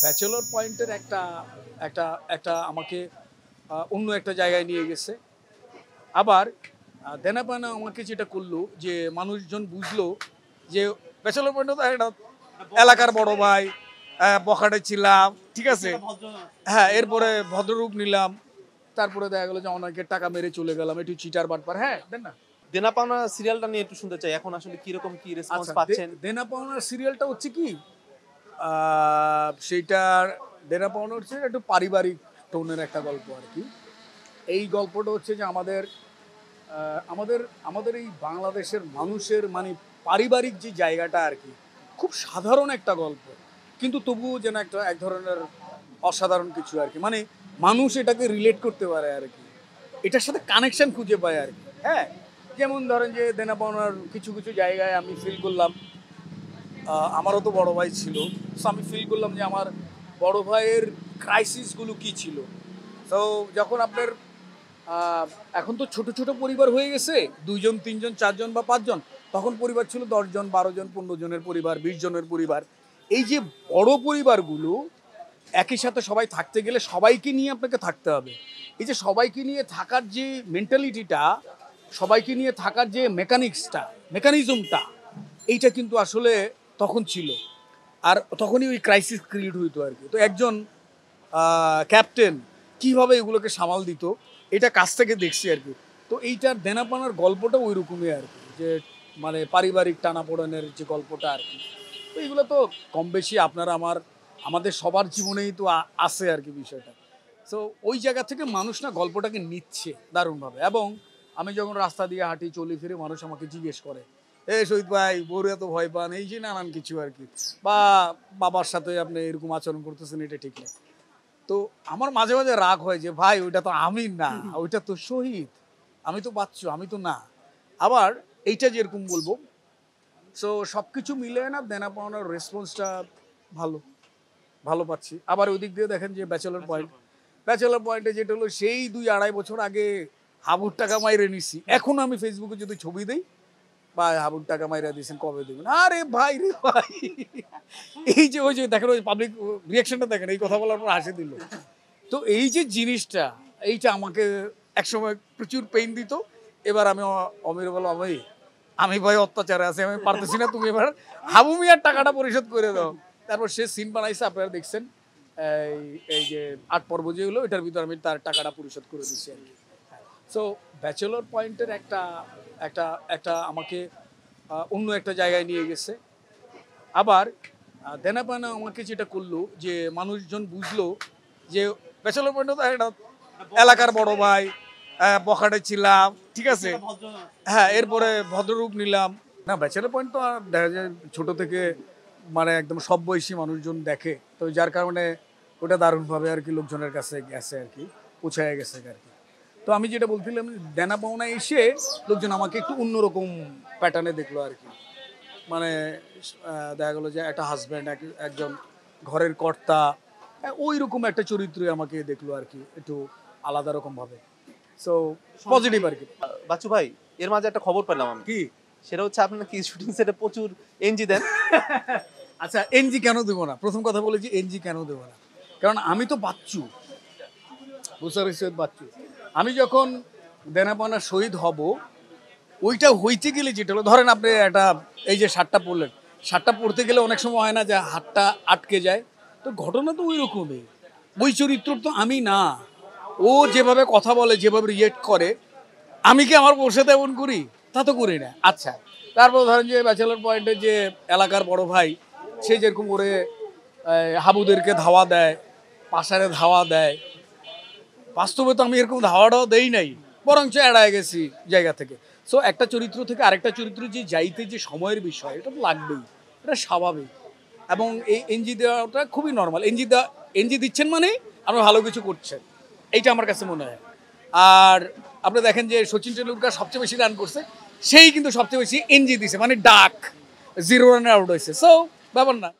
Bachelor পয়েন্টের একটা একটা একটা আমাকে অন্য একটা জায়গায় নিয়ে গেছে। আবার দেনাপানা আমাকে যেটা করলো যে মানুষজন বুঝলো যে ব্যাচেলর পয়েন্টে তো একটা এলাকার বড় ভাই, বখাটে ছিলাম, ঠিক আছে, হ্যাঁ, এরপরে ভদ্ররূপ নিলাম, তারপরে দেখা গেলো যে অনেকের টাকা মেরে চলে গেলাম, একটু চিটার বাটপার। হ্যাঁ, দেন না। দেনা পাওনা সিরিয়ালটা নিয়ে একটু শুনতে চাই, এখন আসলে কিরকম কি রেসপন্স পাচ্ছেন? দেনা পাওনার সিরিয়ালটা হচ্ছে কি, সেইটার দেনা পাওনা হচ্ছে একটু পারিবারিক টোনের একটা গল্প আর কি। এই গল্পটা হচ্ছে যে আমাদের আমাদের আমাদের এই বাংলাদেশের মানুষের মানে পারিবারিক যে জায়গাটা আর কি, খুব সাধারণ একটা গল্প, কিন্তু তবুও যেন একটা এক ধরনের অসাধারণ কিছু আর কি, মানে মানুষ এটাকে রিলেট করতে পারে আর কি, এটার সাথে কানেকশন খুঁজে পায় আর কি। হ্যাঁ, যেমন ধরেন যে দেনা পাওনার কিছু কিছু জায়গায় আমি ফিল করলাম, আমারও তো বড় ভাই ছিল, সো আমি ফিল করলাম যে আমার বড় ভাইয়ের ক্রাইসিসগুলো কী ছিল। তো যখন আপনার এখন তো ছোট ছোট পরিবার হয়ে গেছে, 2জন 3জন 4জন বা 5জন, তখন পরিবার ছিল 10জন 12জন 15জনের পরিবার, 20 জনের পরিবার। এই যে বড় পরিবারগুলো একই সাথে সবাই থাকতে গেলে সবাইকে নিয়ে আপনাকে থাকতে হবে। এই যে সবাইকে নিয়ে থাকার যে মেন্টালিটিটা, সবাইকে নিয়ে থাকার যে মেকানিজমটা, এইটা কিন্তু আসলে তখন ছিল। আর তখনই ওই ক্রাইসিস ক্রিয়েট হইতো আর কি। তো একজন ক্যাপ্টেন কীভাবে এগুলোকে সামাল দিত, এটা কাছ থেকে দেখছি আর কি। তো এইটার দেনাপানার গল্পটা ওই রকমই আর কি, যে মানে পারিবারিক টানাপোড়েনের যে গল্পটা আর কি। তো এইগুলো তো কম বেশি আমাদের সবার জীবনেই তো আছে আর কি বিষয়টা। সো ওই জায়গা থেকে মানুষ না গল্পটাকে নিচ্ছে দারুণভাবে। এবং আমি যখন রাস্তা দিয়ে হাঁটি চলি ফিরে, মানুষ আমাকে জিজ্ঞেস করে, শহীদ ভাই বউরে এত ভয় পান, এই যে নানান কিছু আর কি, বা বাবার সাথে আপনি এরকম আচরণ করতেছেন, এটা ঠিক না। তো আমার মাঝে মাঝে রাগ হয় যে ভাই ওইটা তো আমি না, ওইটা তো শহীদ, আমি তো বাচ্চু, আমি তো না। আবার এইটা যেরকম বলবো, সো সব কিছু মিলে না দেনা পাওনার রেসপন্সটা ভালো ভালো পাচ্ছি। আবার ওই দিক দিয়ে দেখেন যে ব্যাচেলর পয়েন্টে যেটা হলো, সেই 2-2.5 বছর আগে হাবুর টাকা মাইরে নিছি, এখন আমি ফেসবুকে যদি ছবি দিই, বা হাবুর টাকা মাইরা দিয়েছেন কবে দেবেন, আরে ভাই রে ভাই, এই যে ওই যে দেখেন ওই পাবলিক রিয়াকশনটা দেখেন, এই কথা বলার পর হাসি দিল। তো এই যে জিনিসটা, এইটা আমাকে একসময় প্রচুর পেইন দিত। এবার আমি অমির বলো, আমি ভাই অত্যাচারে আছি, আমি পারতেছি না, তুমি এবার হাবু মিয়ার টাকাটা পরিশোধ করে দাও। তারপর সে সিন বানাইছে, আপনারা দেখছেন, এই যে 8 পর্ব যে হলো, এটার ভিতরে আমি তার টাকাটা পরিশোধ করে দিচ্ছি আর কি। সো ব্যাচেলর পয়েন্টের একটা একটা একটা আমাকে অন্য একটা জায়গায় নিয়ে গেছে। আবার দেনাপানা আমাকে যেটা করলো যে মানুষজন বুঝলো যে ব্যাচেলর পয়েন্টে তো একটা এলাকার বড় ভাই, বখাটে ছিলাম, ঠিক আছে, হ্যাঁ, এরপরে ভদ্ররূপ নিলাম। না, ব্যাচেলর পয়েন্ট তো দেখা যায় ছোট থেকে মানে একদম সব বয়সী মানুষজন দেখে, তো যার কারণে ওটা দারুণভাবে আর কি লোকজনের কাছে গেছে আর কি, পৌঁছায় গেছে আর কি। তো আমি যেটা বলছিলাম, দেনা পাওনা এসে লোকজন আমাকে একটু অন্যরকম প্যাটার্নে দেখলো আর কি। মানে দেখা গেলো যে একটা হাজব্যান্ড, একজন ঘরের কর্তা, ওই রকম একটা চরিত্রই আমাকে দেখলো আর কি, একটু আলাদা রকমভাবে। সো পজিটিভ আর কি। বাচ্চু ভাই, এর মাঝে একটা খবর পেলাম আমি, কি সেটা হচ্ছে আপনার কি শুটিং সেটে প্রচুর এনজি দেন? আচ্ছা, এনজি কেন দেবো না? প্রথম কথা বলেছি, এনজি কেন দেবো না, কারণ আমি তো বাচ্চু, বাচ্চু। আমি যখন দেনাপানা শহীদ হব, ওইটা হইতে গেলে যেটা হলো, ধরেন আপনি একটা এই যে শার্টটা পরলেন, শার্টটা পরতে গেলে অনেক সময় হয় না যে হাতটা আটকে যায়, তো ঘটনা তো ওই রকমই। ওই চরিত্র তো আমি না, ও যেভাবে কথা বলে, যেভাবে রিয়েক্ট করে, আমি কি আমার বসে তেমন করি? তা তো করি না। আচ্ছা, তারপর ধরেন যে ব্যাচেলর পয়েন্টের যে এলাকার বড় ভাই, সে যেরকম করে হাবুদেরকে ধাওয়া দেয়, পাশারে ধাওয়া দেয়, বাস্তবে তো আমি এরকম ধাওয়াটাও দেই নাই, বরঞ্চ এড়ায় গেছি জায়গা থেকে। সো একটা চরিত্র থেকে আরেকটা চরিত্র যে যাইতে যে সময়ের বিষয়, এটা তো লাগবেই, এটা স্বাভাবিক। এবং এই এনজি দেওয়াটা খুবই নর্মাল। এনজি দিচ্ছেন মানে আপনি ভালো কিছু করছেন, এইটা আমার কাছে মনে হয়। আর আপনি দেখেন যে সচিন টেন্ডুলকার সবচেয়ে বেশি রান করছে, সেই কিন্তু সবচেয়ে বেশি এনজি দিছে, মানে ডাক 0 রানে আউট হয়েছে। সো ব্যাপার না।